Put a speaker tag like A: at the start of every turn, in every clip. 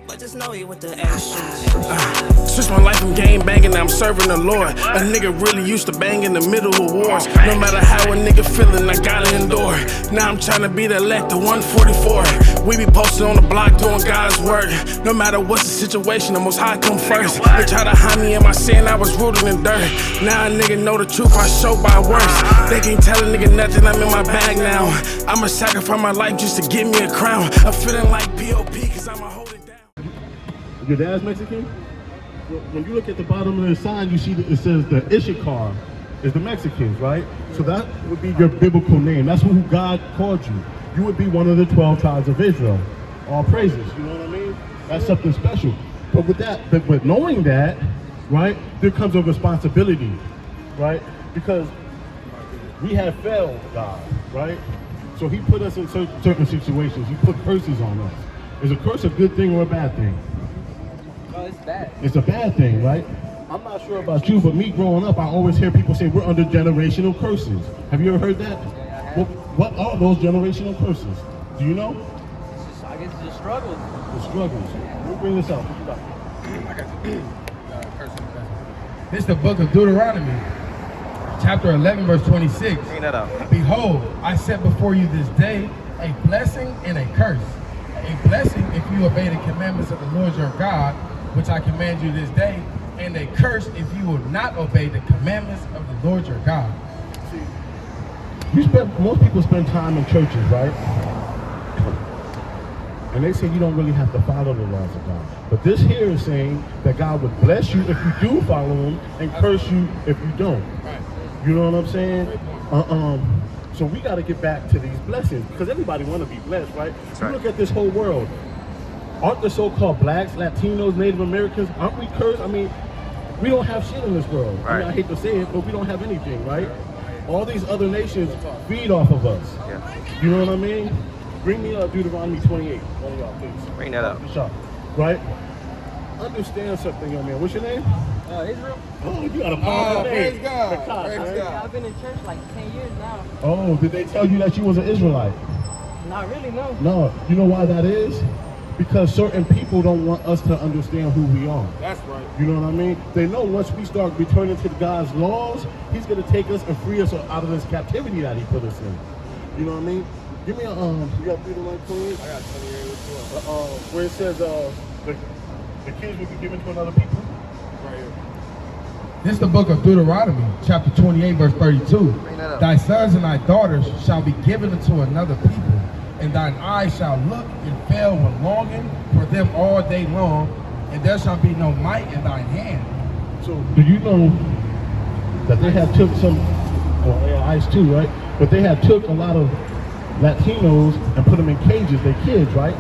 A: But just know you with the actions.
B: Switch my life from game banging, now I'm serving the Lord. A nigga really used to bang in the middle of wars. No matter how a nigga feeling, I gotta endure. Now I'm trying to be the elect, the 144. We be posted on the block doing God's work. No matter what's the situation, the Most High come first. They try to hide me in my sin, I was rooted in dirt. Now a nigga know the truth, I show by works. They can't tell a nigga nothing, I'm in my bag now. I'ma sacrifice my life just to give me a crown. I'm feeling like P.O.P. cause I'ma hold it down.
C: Your dad's Mexican? When you look at the bottom of the sign, you see that it says the Issachar is the Mexicans, right? So that would be your biblical name. That's who God called you. You would be one of the 12 tribes of Israel. All praises, you know what I mean? That's something special. But with that, but knowing that, right, there comes a responsibility, right? Because we have failed God, right? So he put us in certain situations. He put curses on us. Is a curse a good thing or a bad thing?
D: It's bad.
C: It's a bad thing, right? I'm not sure about you, but me growing up, I always hear people say we're under generational curses. Have you ever heard that?
D: Yeah, I have.
C: What are those generational curses? Do you know?
D: I guess it's just struggles.
C: The struggles. Let me bring this up.
E: This is the book of Deuteronomy, chapter 11, verse 26.
D: Bring that up.
E: Behold, I set before you this day a blessing and a curse. A blessing if you obey the commandments of the Lord your God, which I command you this day, and a curse if you will not obey the commandments of the Lord your God.
C: Most people spend time in churches, right? And they say you don't really have to follow the laws of God. But this here is saying that God would bless you if you do follow him and curse you if you don't. You know what I'm saying? So we got to get back to these blessings because everybody want to be blessed, right? You look at this whole world. Aren't the so-called blacks, Latinos, Native Americans, aren't we cursed? I mean, we don't have shit in this world. I mean, I hate to say it, but we don't have anything, right? All these other nations feed off of us. Yeah. You know what I mean? Bring me Deuteronomy 28. One of y'all, please.
D: Bring that up.
C: Right? Understand something, young man. What's your name?
D: Israel.
C: Oh, you got a powerful name.
E: Praise God.
C: Nachaash,
E: Praise God.
D: I've been in church like 10 years now.
C: Oh, did they tell you that you was an Israelite?
D: Not really, no.
C: No. You know why that is? Because certain people don't want us to understand who we are.
E: That's right.
C: You know what I mean? They know once we start returning to God's laws, he's going to take us and free us out of this captivity that he put us in. You know what I mean? Give me a, you got Deuteronomy 28?
E: I got 28 as well.
C: Where it says, the kids will be given to another people.
E: Right here. This is the book of Deuteronomy, chapter 28, verse 32. Thy sons and thy daughters shall be given unto another people, and thine eyes shall look and fail with longing for them all day long, and there shall be no might in thine hand.
C: So, do you know that they had took some, ICE too, right? But they had took a lot of Latinos and put them in cages, they're kids, right?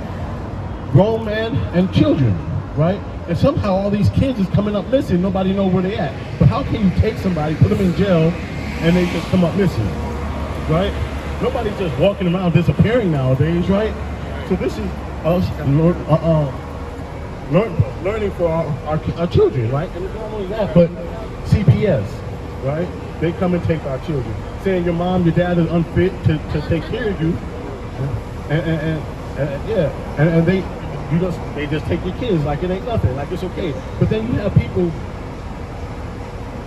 C: Grown men and children, right? And somehow all these kids is coming up missing, nobody knows where they at. But how can you take somebody, put them in jail, and they just come up missing, right? Nobody's just walking around disappearing nowadays, right? So this is us learning for our children, right? And it's not only that, but CPS, right? They come and take our children, saying your mom, your dad is unfit to take care of you, and they just take your kids like it ain't nothing, like it's okay. But then you have people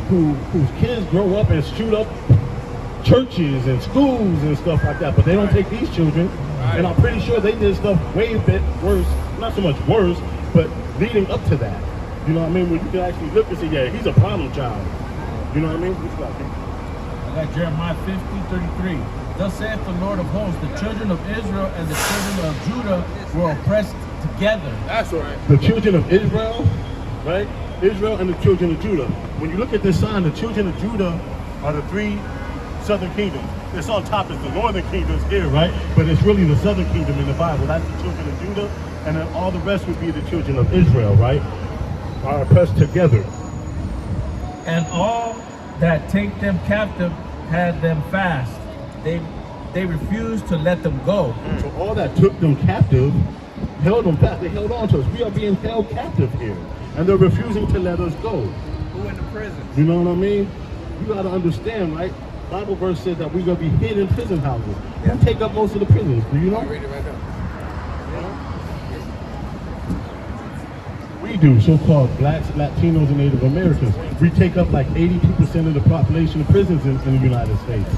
C: whose kids grow up and shoot up churches and schools and stuff like that, but they don't take these children. And I'm pretty sure they did stuff way a bit worse, not so much worse, but leading up to that. You know what I mean? Where you can actually look and say, yeah, he's a problem child. You know what I mean? What you got,
F: I got Jeremiah 50:33. Thus saith the Lord of hosts, the children of Israel and the children of Judah were oppressed together.
E: That's right.
C: The children of Israel, right? Israel and the children of Judah. When you look at this sign, the children of Judah are the three southern kingdoms. It's on top is the northern kingdoms here, right? But it's really the southern kingdom in the Bible. That's the children of Judah, and then all the rest would be the children of Israel, right? Are oppressed together.
F: And all that take them captive had them fast. They refused to let them go.
C: So all that took them captive, held them fast. They held on to us. We are being held captive here, and they're refusing to let us go.
E: Who in the prison?
C: You know what I mean? You got to understand, right? Bible verse says that we're going to be hid in prison houses. Who take up most of the prisons? Do you know?
E: Read it right now.
C: do, so-called blacks, Latinos, and Native Americans. We take up like 82% of the population of prisons in the United States.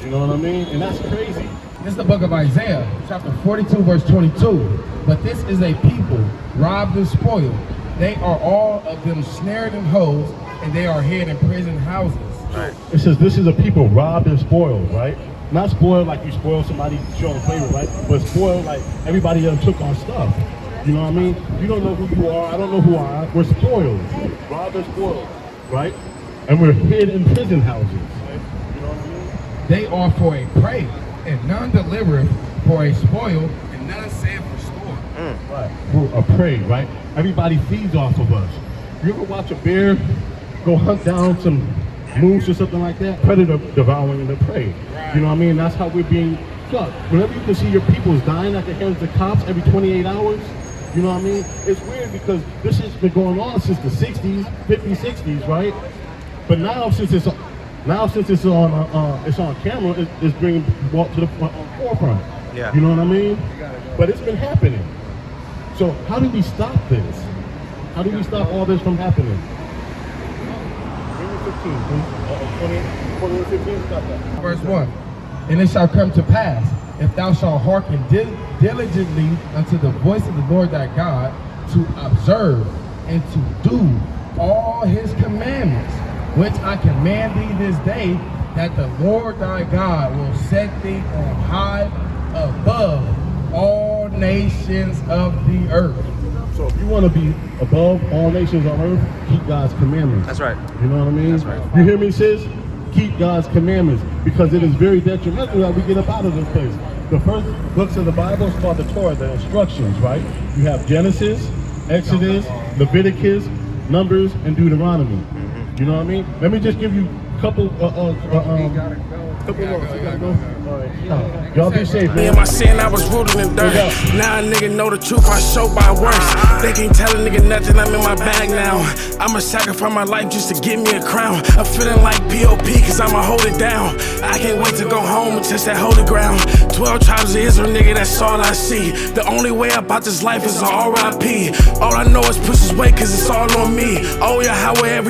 C: You know what I mean? And that's crazy.
E: This is the book of Isaiah, chapter 42, verse 22. But this is a people robbed and spoiled. They are all of them snared in holes, and they are hid in prison houses.
C: Right. It says this is a people robbed and spoiled, right? Not spoiled like you spoil somebody showing favor, right? But spoiled like everybody else took our stuff. You know what I mean? You don't know who you are, I don't know who I am. We're spoiled, robbed and spoiled, right? And we're hid in prison houses. You know what I mean?
E: They are for a prey, and none delivereth, for a spoil, and none saith restore.
C: Right. We're a prey, right? Everybody feeds off of us. You ever watch a bear go hunt down some moose or something like that? Predator devouring the prey. You know what I mean? That's how we're being plucked. Whenever you can see your people's dying at the hands of the cops every 28 hours, you know what I mean? It's weird because this has been going on since the 60s, 50s, 60s, right? But now since it's on camera, it's being brought to the forefront.
G: Yeah.
C: You know what I mean? But it's been happening. So how do we stop this? How do we stop all this from happening? 20, 15, stop that.
E: Verse 1. And it shall come to pass, if thou shalt hearken diligently unto the voice of the Lord thy God, to observe and to do all his commandments, which I command thee this day, that the Lord thy God will set thee on high above all nations of the earth.
C: So if you want to be above all nations on earth, keep God's commandments.
G: That's right.
C: You know what I mean?
G: That's right.
C: You hear me, sis? Keep God's commandments, because it is very detrimental that we get up out of this place. The first books of the Bible is called the Torah, the instructions, right? You have Genesis, Exodus, Leviticus, Numbers, and Deuteronomy. You know what I mean? Let me just give you a couple y'all be safe, man.
B: Me and my sin, I was rooted in dirt. Now a nigga know the truth, I show by works. They can't tell a nigga nothing, I'm in my bag now. I'ma sacrifice my life just to give me a crown. I'm feeling like P.O.P. cause I'ma hold it down. I can't wait to go home and touch that holy ground. 12 tribes of Israel, nigga, that's all I see. The only way about this life is an R.I.P. All I know is push his weight cause it's all on me. Oh yeah, how every